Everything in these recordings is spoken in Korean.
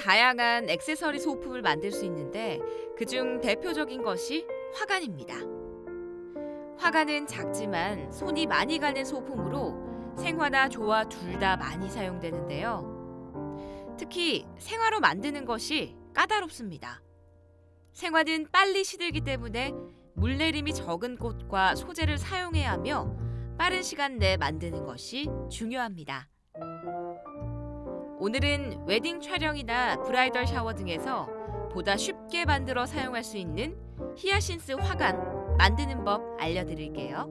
다양한 액세서리 소품을 만들 수 있는데 그중 대표적인 것이 화관입니다. 화관은 작지만 손이 많이 가는 소품으로 생화나 조화 둘 다 많이 사용되는데요. 특히 생화로 만드는 것이 까다롭습니다. 생화는 빨리 시들기 때문에 물내림이 적은 꽃과 소재를 사용해야 하며 빠른 시간 내에 만드는 것이 중요합니다. 오늘은 웨딩 촬영이나 브라이덜 샤워 등에서 보다 쉽게 만들어 사용할 수 있는 히아신스 화관 만드는 법 알려드릴게요.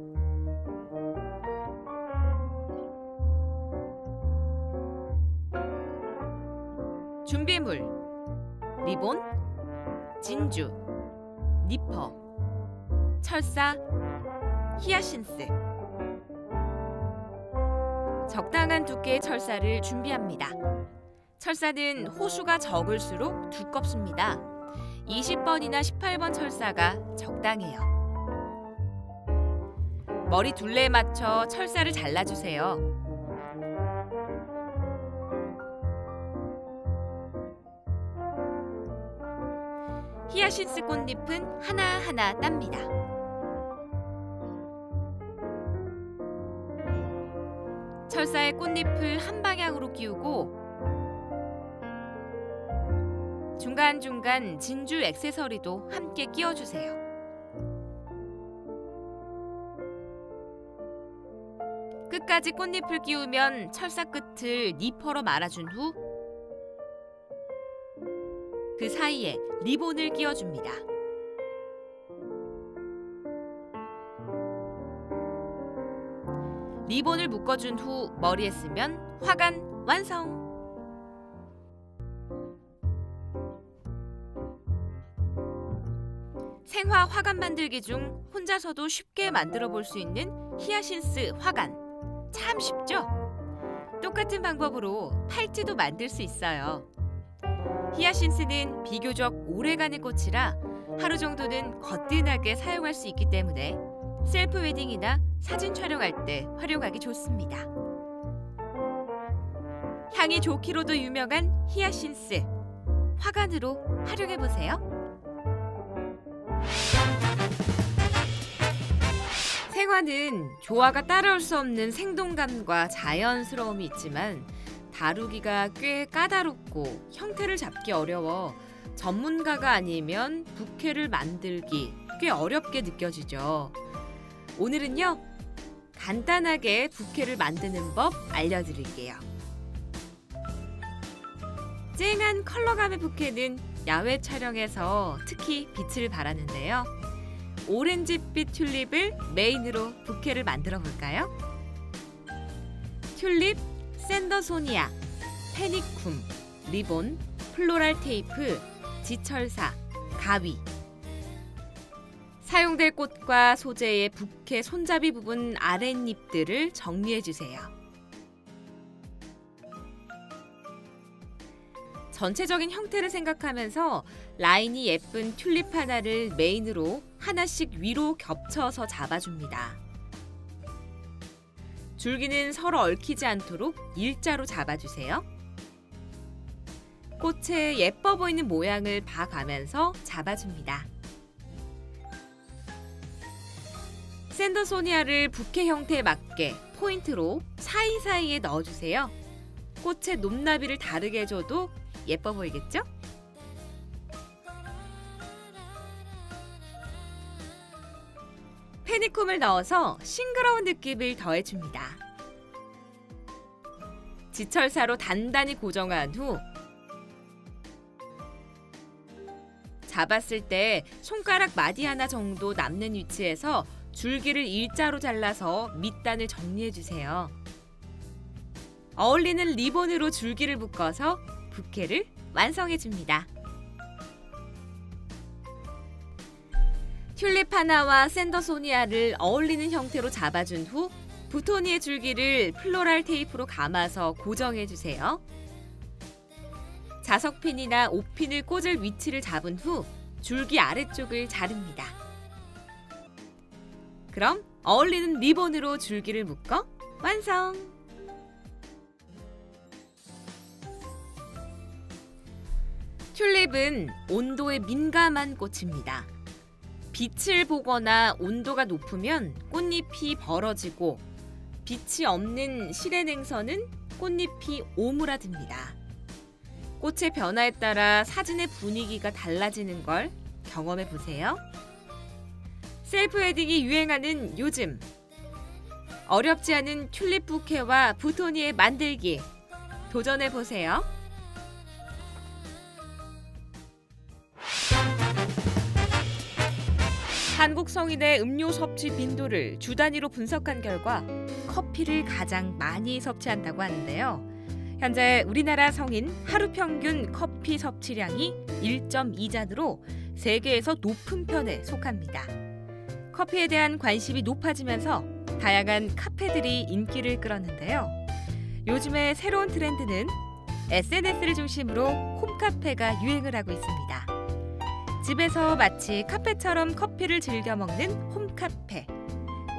준비물: 리본, 진주, 니퍼, 철사, 히아신스. 적당한 두께의 철사를 준비합니다. 철사는 호수가 적을수록 두껍습니다. 20번이나 18번 철사가 적당해요. 머리 둘레에 맞춰 철사를 잘라주세요. 히아신스 꽃잎은 하나하나 땁니다. 철사에 꽃잎을 한 방향으로 끼우고 중간중간 진주 액세서리도 함께 끼워주세요. 끝까지 꽃잎을 끼우면 철사 끝을 니퍼로 말아준 후 그 사이에 리본을 끼워줍니다. 리본을 묶어준 후 머리에 쓰면 화관 완성! 생화 화관 만들기 중 혼자서도 쉽게 만들어 볼 수 있는 히아신스 화관. 참 쉽죠? 똑같은 방법으로 팔찌도 만들 수 있어요. 히아신스는 비교적 오래가는 꽃이라 하루 정도는 거뜬하게 사용할 수 있기 때문에 셀프 웨딩이나 사진 촬영할 때 활용하기 좋습니다. 향이 좋기로도 유명한 히아신스, 화관으로 활용해보세요. 생화는 조화가 따라올 수 없는 생동감과 자연스러움이 있지만 다루기가 꽤 까다롭고 형태를 잡기 어려워 전문가가 아니면 부케를 만들기 꽤 어렵게 느껴지죠. 오늘은요, 간단하게 부케를 만드는 법 알려드릴게요. 쨍한 컬러감의 부케는 야외 촬영에서 특히 빛을 발하는데요. 오렌지빛 튤립을 메인으로 부케를 만들어 볼까요? 튤립, 샌더소니아, 페니쿰, 리본, 플로랄 테이프, 지철사, 가위. 사용될 꽃과 소재의 부케 손잡이 부분 아랫잎들을 정리해주세요. 전체적인 형태를 생각하면서 라인이 예쁜 튤립 하나를 메인으로 하나씩 위로 겹쳐서 잡아줍니다. 줄기는 서로 얽히지 않도록 일자로 잡아주세요. 꽃에 예뻐 보이는 모양을 봐가면서 잡아줍니다. 샌더소니아를 부케 형태에 맞게 포인트로 사이사이에 넣어주세요. 꽃의 높나비를 다르게 해줘도 예뻐 보이겠죠? 페니쿰을 넣어서 싱그러운 느낌을 더해줍니다. 지철사로 단단히 고정한 후 잡았을 때 손가락 마디 하나 정도 남는 위치에서 줄기를 일자로 잘라서 밑단을 정리해주세요. 어울리는 리본으로 줄기를 묶어서 부케를 완성해줍니다. 튤립 하나와 샌더소니아를 어울리는 형태로 잡아준 후 부토니의 줄기를 플로랄 테이프로 감아서 고정해주세요. 자석핀이나 옷핀을 꽂을 위치를 잡은 후 줄기 아래쪽을 자릅니다. 그럼 어울리는 리본으로 줄기를 묶어 완성! 튤립은 온도에 민감한 꽃입니다. 빛을 보거나 온도가 높으면 꽃잎이 벌어지고 빛이 없는 실의 냉선은 꽃잎이 오므라듭니다. 꽃의 변화에 따라 사진의 분위기가 달라지는 걸 경험해 보세요. 셀프 웨딩이 유행하는 요즘, 어렵지 않은 튤립 부케와 부토니의 만들기 도전해 보세요. 한국 성인의 음료 섭취 빈도를 주 단위로 분석한 결과 커피를 가장 많이 섭취한다고 하는데요. 현재 우리나라 성인 하루 평균 커피 섭취량이 1.2잔으로 세계에서 높은 편에 속합니다. 커피에 대한 관심이 높아지면서 다양한 카페들이 인기를 끌었는데요. 요즘의 새로운 트렌드는 SNS를 중심으로 홈카페가 유행을 하고 있습니다. 집에서 마치 카페처럼 커피를 즐겨 먹는 홈카페.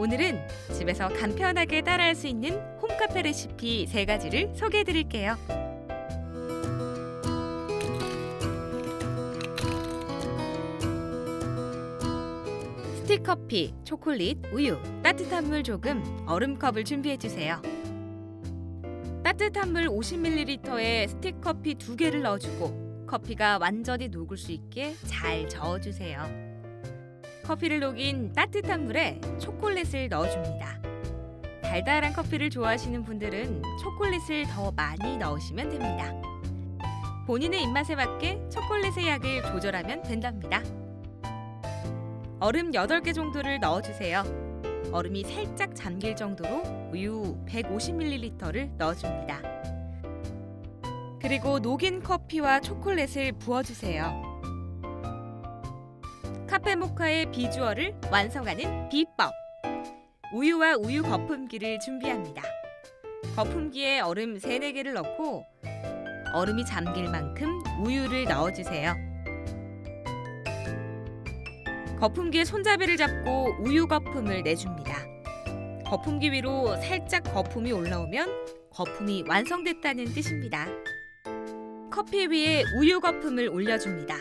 오늘은 집에서 간편하게 따라할 수 있는 홈카페 레시피 3가지를 소개해드릴게요. 스틱커피, 초콜릿, 우유, 따뜻한 물 조금, 얼음컵을 준비해주세요. 따뜻한 물 50ml에 스틱커피 2개를 넣어주고 커피가 완전히 녹을 수 있게 잘 저어주세요. 커피를 녹인 따뜻한 물에 초콜릿을 넣어줍니다. 달달한 커피를 좋아하시는 분들은 초콜릿을 더 많이 넣으시면 됩니다. 본인의 입맛에 맞게 초콜릿의 양을 조절하면 된답니다. 얼음 8개 정도를 넣어주세요. 얼음이 살짝 잠길 정도로 우유 150ml를 넣어줍니다. 그리고 녹인 커피와 초콜릿을 부어주세요. 카페모카의 비주얼을 완성하는 비법! 우유와 우유 거품기를 준비합니다. 거품기에 얼음 3, 4개를 넣고 얼음이 잠길 만큼 우유를 넣어주세요. 거품기에 손잡이를 잡고 우유 거품을 내줍니다. 거품기 위로 살짝 거품이 올라오면 거품이 완성됐다는 뜻입니다. 커피 위에 우유 거품을 올려줍니다.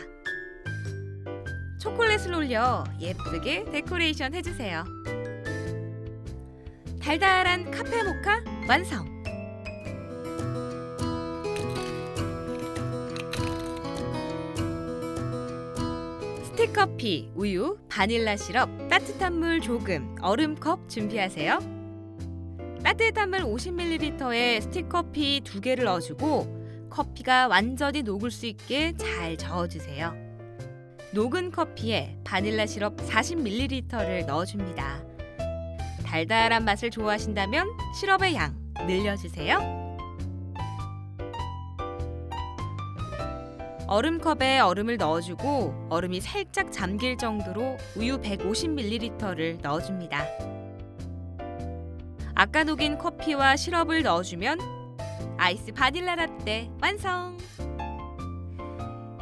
초콜릿을 올려 예쁘게 데코레이션 해주세요. 달달한 카페모카 완성! 스틱커피, 우유, 바닐라 시럽, 따뜻한 물 조금, 얼음컵 준비하세요. 따뜻한 물 50ml에 스틱커피 2개를 넣어주고 커피가 완전히 녹을 수 있게 잘 저어주세요. 녹은 커피에 바닐라 시럽 40ml를 넣어줍니다. 달달한 맛을 좋아하신다면 시럽의 양 늘려주세요. 얼음컵에 얼음을 넣어주고 얼음이 살짝 잠길 정도로 우유 150ml를 넣어줍니다. 아까 녹인 커피와 시럽을 넣어주면 아이스 바닐라 라떼 완성!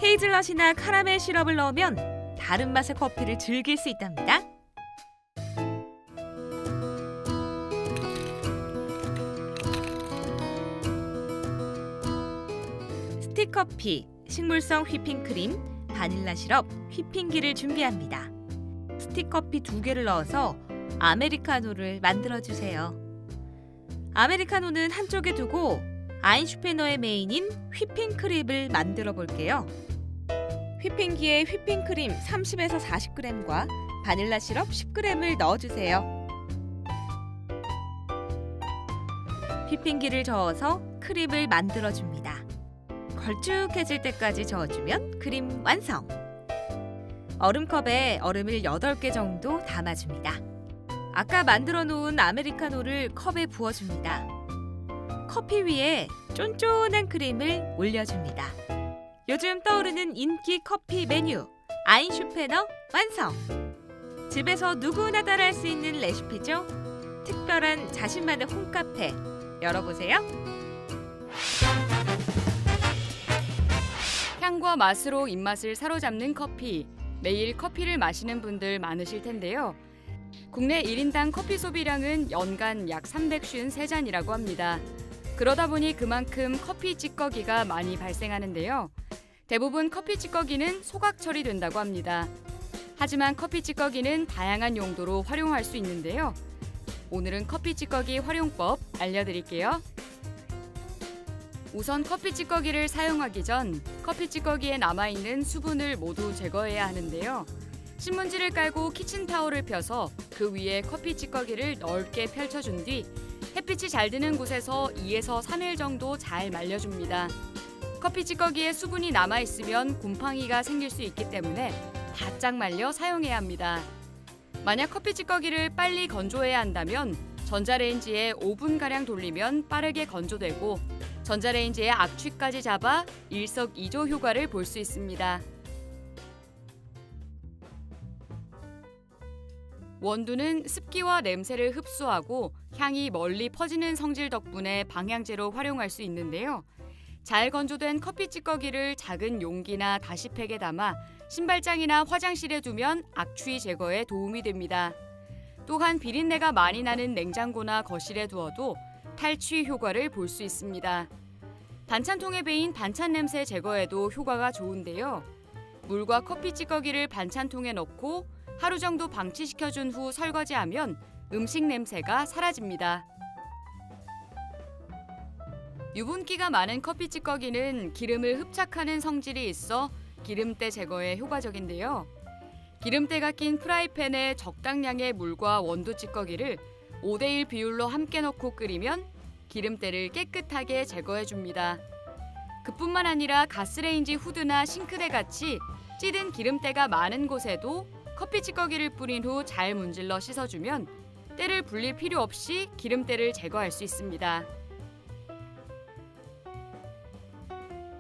헤이즐넛이나 카라멜 시럽을 넣으면 다른 맛의 커피를 즐길 수 있답니다. 스틱커피, 식물성 휘핑크림, 바닐라 시럽, 휘핑기를 준비합니다. 스틱커피 2개를 넣어서 아메리카노를 만들어주세요. 아메리카노는 한쪽에 두고 아인슈페너의 메인인 휘핑크림을 만들어 볼게요. 휘핑기에 휘핑크림 30에서 40g과 바닐라 시럽 10g을 넣어주세요. 휘핑기를 저어서 크림을 만들어줍니다. 걸쭉해질 때까지 저어주면 크림 완성! 얼음컵에 얼음을 8개 정도 담아줍니다. 아까 만들어 놓은 아메리카노를 컵에 부어줍니다. 커피 위에 쫀쫀한 크림을 올려줍니다. 요즘 떠오르는 인기 커피 메뉴 아인슈페너 완성! 집에서 누구나 따라할 수 있는 레시피죠? 특별한 자신만의 홈카페 열어보세요. 향과 맛으로 입맛을 사로잡는 커피. 매일 커피를 마시는 분들 많으실 텐데요. 국내 1인당 커피 소비량은 연간 약 353잔이라고 합니다. 그러다 보니 그만큼 커피 찌꺼기가 많이 발생하는데요. 대부분 커피 찌꺼기는 소각 처리된다고 합니다. 하지만 커피 찌꺼기는 다양한 용도로 활용할 수 있는데요. 오늘은 커피 찌꺼기 활용법 알려드릴게요. 우선 커피 찌꺼기를 사용하기 전 커피 찌꺼기에 남아있는 수분을 모두 제거해야 하는데요. 신문지를 깔고 키친타올을 펴서 그 위에 커피 찌꺼기를 넓게 펼쳐준 뒤 햇빛이 잘 드는 곳에서 2에서 3일 정도 잘 말려줍니다. 커피 찌꺼기에 수분이 남아있으면 곰팡이가 생길 수 있기 때문에 바짝 말려 사용해야 합니다. 만약 커피 찌꺼기를 빨리 건조해야 한다면 전자레인지에 5분가량 돌리면 빠르게 건조되고 전자레인지에 악취까지 잡아 일석이조 효과를 볼 수 있습니다. 원두는 습기와 냄새를 흡수하고 향이 멀리 퍼지는 성질 덕분에 방향제로 활용할 수 있는데요. 잘 건조된 커피 찌꺼기를 작은 용기나 다시팩에 담아 신발장이나 화장실에 두면 악취 제거에 도움이 됩니다. 또한 비린내가 많이 나는 냉장고나 거실에 두어도 탈취 효과를 볼 수 있습니다. 반찬통에 베인 반찬 냄새 제거에도 효과가 좋은데요. 물과 커피 찌꺼기를 반찬통에 넣고 하루 정도 방치시켜준 후 설거지하면 음식 냄새가 사라집니다. 유분기가 많은 커피 찌꺼기는 기름을 흡착하는 성질이 있어 기름때 제거에 효과적인데요. 기름때가 낀 프라이팬에 적당량의 물과 원두 찌꺼기를 5대1 비율로 함께 넣고 끓이면 기름때를 깨끗하게 제거해줍니다. 그뿐만 아니라 가스레인지 후드나 싱크대 같이 찌든 기름때가 많은 곳에도 커피 찌꺼기를 뿌린 후 잘 문질러 씻어주면 때를 불릴 필요 없이 기름때를 제거할 수 있습니다.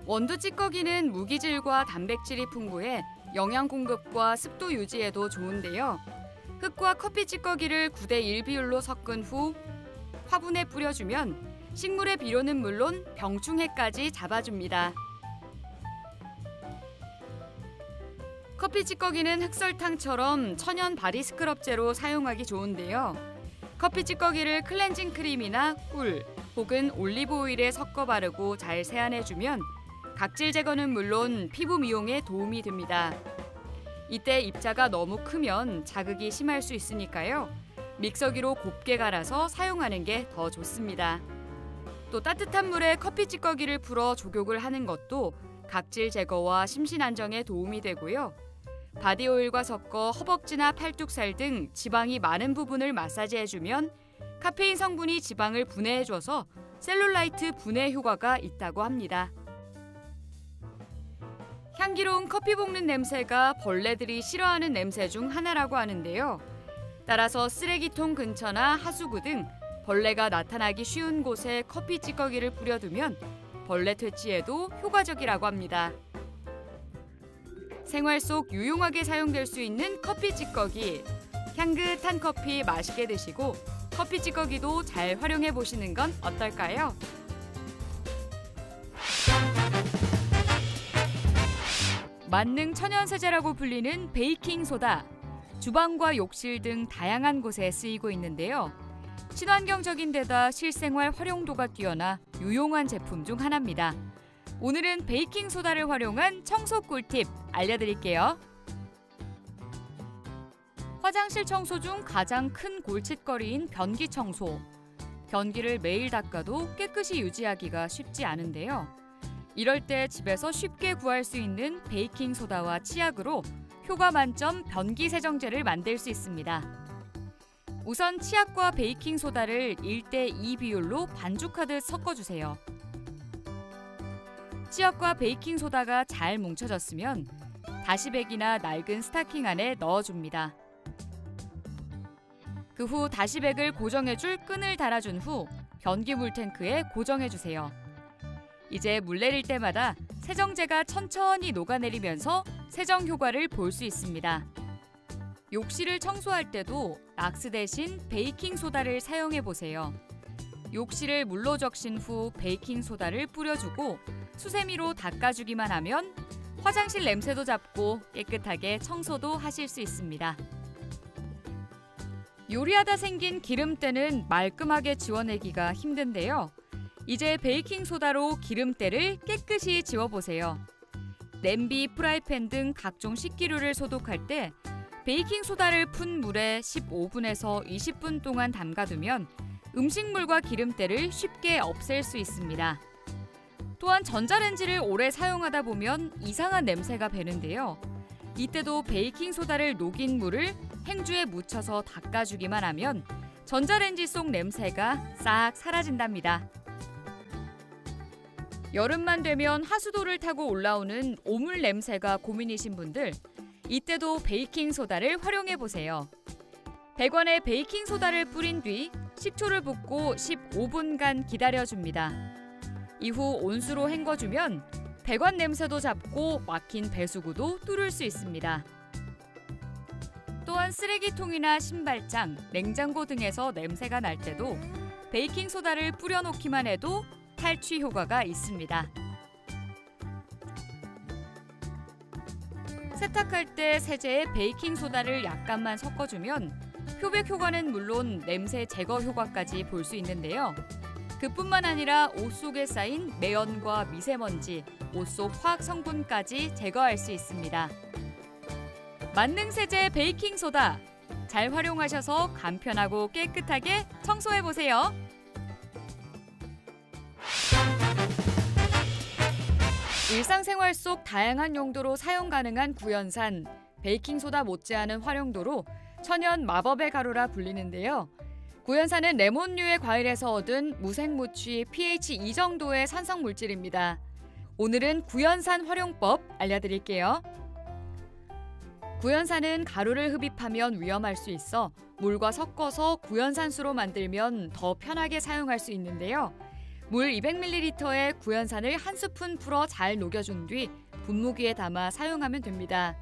원두 찌꺼기는 무기질과 단백질이 풍부해 영양 공급과 습도 유지에도 좋은데요. 흙과 커피 찌꺼기를 9대1 비율로 섞은 후 화분에 뿌려주면 식물의 비료는 물론 병충해까지 잡아줍니다. 커피 찌꺼기는 흑설탕처럼 천연 바디 스크럽제로 사용하기 좋은데요. 커피 찌꺼기를 클렌징 크림이나 꿀 혹은 올리브 오일에 섞어 바르고 잘 세안해주면 각질 제거는 물론 피부 미용에 도움이 됩니다. 이때 입자가 너무 크면 자극이 심할 수 있으니까요. 믹서기로 곱게 갈아서 사용하는 게 더 좋습니다. 또 따뜻한 물에 커피 찌꺼기를 풀어 족욕을 하는 것도 각질 제거와 심신 안정에 도움이 되고요. 바디 오일과 섞어 허벅지나 팔뚝살 등 지방이 많은 부분을 마사지해주면 카페인 성분이 지방을 분해해줘서 셀룰라이트 분해 효과가 있다고 합니다. 향기로운 커피 볶는 냄새가 벌레들이 싫어하는 냄새 중 하나라고 하는데요. 따라서 쓰레기통 근처나 하수구 등 벌레가 나타나기 쉬운 곳에 커피 찌꺼기를 뿌려두면 벌레 퇴치에도 효과적이라고 합니다. 생활 속 유용하게 사용될 수 있는 커피 찌꺼기. 향긋한 커피 맛있게 드시고 커피 찌꺼기도 잘 활용해 보시는 건 어떨까요? 만능 천연세제라고 불리는 베이킹소다. 주방과 욕실 등 다양한 곳에 쓰이고 있는데요. 친환경적인 데다 실생활 활용도가 뛰어나 유용한 제품 중 하나입니다. 오늘은 베이킹소다를 활용한 청소 꿀팁 알려드릴게요. 화장실 청소 중 가장 큰 골칫거리인 변기 청소. 변기를 매일 닦아도 깨끗이 유지하기가 쉽지 않은데요. 이럴 때 집에서 쉽게 구할 수 있는 베이킹소다와 치약으로 효과 만점 변기 세정제를 만들 수 있습니다. 우선 치약과 베이킹소다를 1대2 비율로 반죽하듯 섞어주세요. 치약과 베이킹소다가 잘 뭉쳐졌으면 다시백이나 낡은 스타킹 안에 넣어줍니다. 그 후 다시백을 고정해줄 끈을 달아준 후 변기 물탱크에 고정해주세요. 이제 물 내릴 때마다 세정제가 천천히 녹아내리면서 세정 효과를 볼 수 있습니다. 욕실을 청소할 때도 락스 대신 베이킹소다를 사용해보세요. 욕실을 물로 적신 후 베이킹소다를 뿌려주고 수세미로 닦아주기만 하면 화장실 냄새도 잡고 깨끗하게 청소도 하실 수 있습니다. 요리하다 생긴 기름때는 말끔하게 지워내기가 힘든데요. 이제 베이킹소다로 기름때를 깨끗이 지워보세요. 냄비, 프라이팬 등 각종 식기류를 소독할 때 베이킹소다를 푼 물에 15분에서 20분 동안 담가두면 음식물과 기름때를 쉽게 없앨 수 있습니다. 또한 전자레인지를 오래 사용하다 보면 이상한 냄새가 배는데요. 이때도 베이킹소다를 녹인 물을 행주에 묻혀서 닦아주기만 하면 전자레인지 속 냄새가 싹 사라진답니다. 여름만 되면 하수도를 타고 올라오는 오물 냄새가 고민이신 분들, 이때도 베이킹소다를 활용해보세요. 배관에 베이킹소다를 뿌린 뒤 식초를 붓고 15분간 기다려줍니다. 이후 온수로 헹궈주면 배관 냄새도 잡고 막힌 배수구도 뚫을 수 있습니다. 또한 쓰레기통이나 신발장, 냉장고 등에서 냄새가 날 때도 베이킹소다를 뿌려놓기만 해도 탈취 효과가 있습니다. 세탁할 때 세제에 베이킹소다를 약간만 섞어주면 표백 효과는 물론 냄새 제거 효과까지 볼 수 있는데요. 그뿐만 아니라 옷 속에 쌓인 매연과 미세먼지, 옷 속 화학 성분까지 제거할 수 있습니다. 만능 세제 베이킹소다, 잘 활용하셔서 간편하고 깨끗하게 청소해보세요. 일상생활 속 다양한 용도로 사용 가능한 구연산, 베이킹소다 못지않은 활용도로 천연 마법의 가루라 불리는데요. 구연산은 레몬류의 과일에서 얻은 무색무취 pH 2 정도의 산성 물질입니다. 오늘은 구연산 활용법 알려드릴게요. 구연산은 가루를 흡입하면 위험할 수 있어 물과 섞어서 구연산수로 만들면 더 편하게 사용할 수 있는데요. 물 200ml에 구연산을 한 스푼 풀어 잘 녹여준 뒤 분무기에 담아 사용하면 됩니다.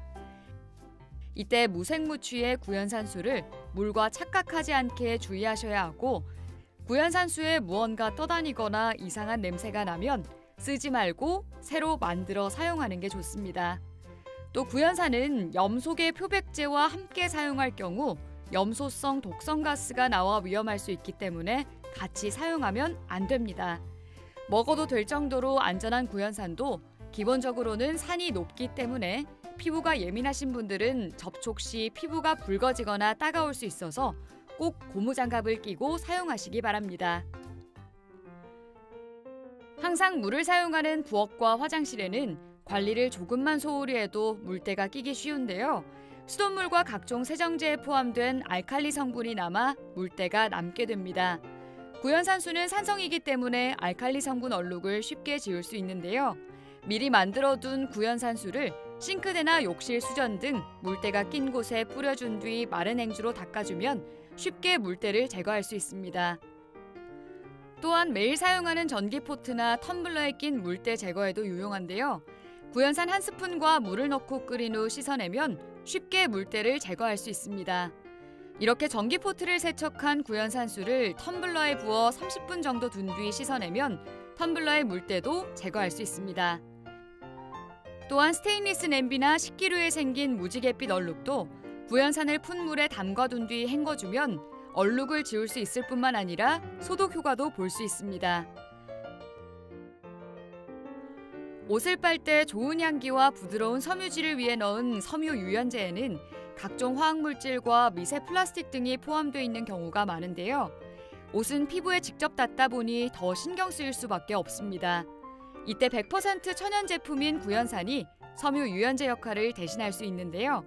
이때 무색무취의 구연산수를 물과 착각하지 않게 주의하셔야 하고, 구연산수에 무언가 떠다니거나 이상한 냄새가 나면 쓰지 말고 새로 만들어 사용하는 게 좋습니다. 또 구연산은 염소계 표백제와 함께 사용할 경우 염소성 독성가스가 나와 위험할 수 있기 때문에 같이 사용하면 안 됩니다. 먹어도 될 정도로 안전한 구연산도 기본적으로는 산이 높기 때문에 피부가 예민하신 분들은 접촉 시 피부가 붉어지거나 따가울 수 있어서 꼭 고무장갑을 끼고 사용하시기 바랍니다. 항상 물을 사용하는 부엌과 화장실에는 관리를 조금만 소홀히 해도 물때가 끼기 쉬운데요. 수돗물과 각종 세정제에 포함된 알칼리 성분이 남아 물때가 남게 됩니다. 구연산수는 산성이기 때문에 알칼리 성분 얼룩을 쉽게 지울 수 있는데요. 미리 만들어둔 구연산수를 싱크대나 욕실 수전 등 물때가 낀 곳에 뿌려준 뒤 마른 행주로 닦아주면 쉽게 물때를 제거할 수 있습니다. 또한 매일 사용하는 전기포트나 텀블러에 낀 물때 제거에도 유용한데요. 구연산 한 스푼과 물을 넣고 끓인 후 씻어내면 쉽게 물때를 제거할 수 있습니다. 이렇게 전기포트를 세척한 구연산수를 텀블러에 부어 30분 정도 둔 뒤 씻어내면 텀블러의 물때도 제거할 수 있습니다. 또한 스테인리스 냄비나 식기류에 생긴 무지갯빛 얼룩도 구연산을 푼 물에 담가둔 뒤 헹궈주면 얼룩을 지울 수 있을 뿐만 아니라 소독 효과도 볼 수 있습니다. 옷을 빨 때 좋은 향기와 부드러운 섬유질을 위해 넣은 섬유 유연제에는 각종 화학물질과 미세 플라스틱 등이 포함되어 있는 경우가 많은데요. 옷은 피부에 직접 닿다 보니 더 신경 쓰일 수밖에 없습니다. 이때 100% 천연 제품인 구연산이 섬유 유연제 역할을 대신할 수 있는데요.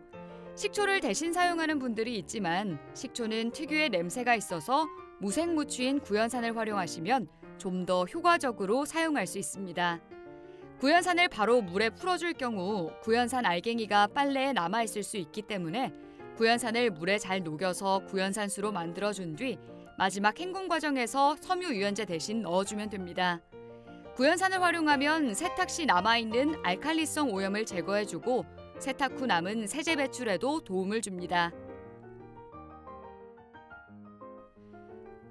식초를 대신 사용하는 분들이 있지만 식초는 특유의 냄새가 있어서 무색무취인 구연산을 활용하시면 좀 더 효과적으로 사용할 수 있습니다. 구연산을 바로 물에 풀어줄 경우 구연산 알갱이가 빨래에 남아있을 수 있기 때문에 구연산을 물에 잘 녹여서 구연산수로 만들어준 뒤 마지막 헹군 과정에서 섬유 유연제 대신 넣어주면 됩니다. 구연산을 활용하면 세탁 시 남아있는 알칼리성 오염을 제거해주고 세탁 후 남은 세제 배출에도 도움을 줍니다.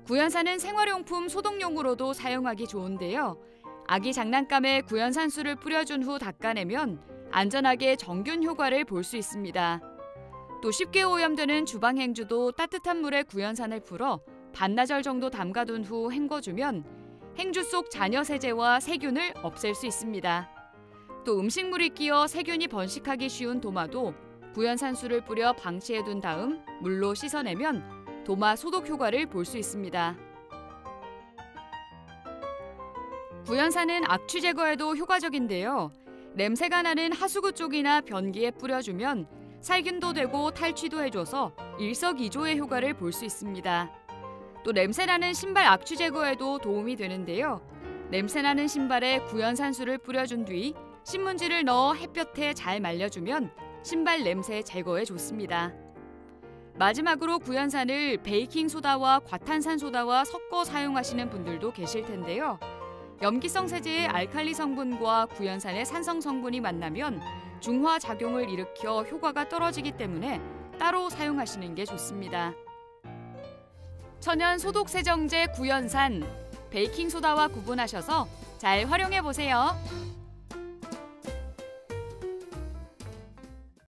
구연산은 생활용품 소독용으로도 사용하기 좋은데요. 아기 장난감에 구연산수를 뿌려준 후 닦아내면 안전하게 정균 효과를 볼 수 있습니다. 또 쉽게 오염되는 주방 행주도 따뜻한 물에 구연산을 풀어 반나절 정도 담가둔 후 헹궈주면 행주 속 잔여 세제와 세균을 없앨 수 있습니다. 또 음식물이 끼어 세균이 번식하기 쉬운 도마도 구연산수를 뿌려 방치해둔 다음 물로 씻어내면 도마 소독 효과를 볼 수 있습니다. 구연산은 악취 제거에도 효과적인데요. 냄새가 나는 하수구 쪽이나 변기에 뿌려주면 살균도 되고 탈취도 해줘서 일석이조의 효과를 볼 수 있습니다. 또 냄새나는 신발 악취 제거에도 도움이 되는데요. 냄새나는 신발에 구연산수를 뿌려준 뒤 신문지를 넣어 햇볕에 잘 말려주면 신발 냄새 제거에 좋습니다. 마지막으로 구연산을 베이킹소다와 과탄산소다와 섞어 사용하시는 분들도 계실 텐데요. 염기성 세제의 알칼리 성분과 구연산의 산성 성분이 만나면 중화 작용을 일으켜 효과가 떨어지기 때문에 따로 사용하시는 게 좋습니다. 천연 소독 세정제 구연산, 베이킹소다와 구분하셔서 잘 활용해 보세요.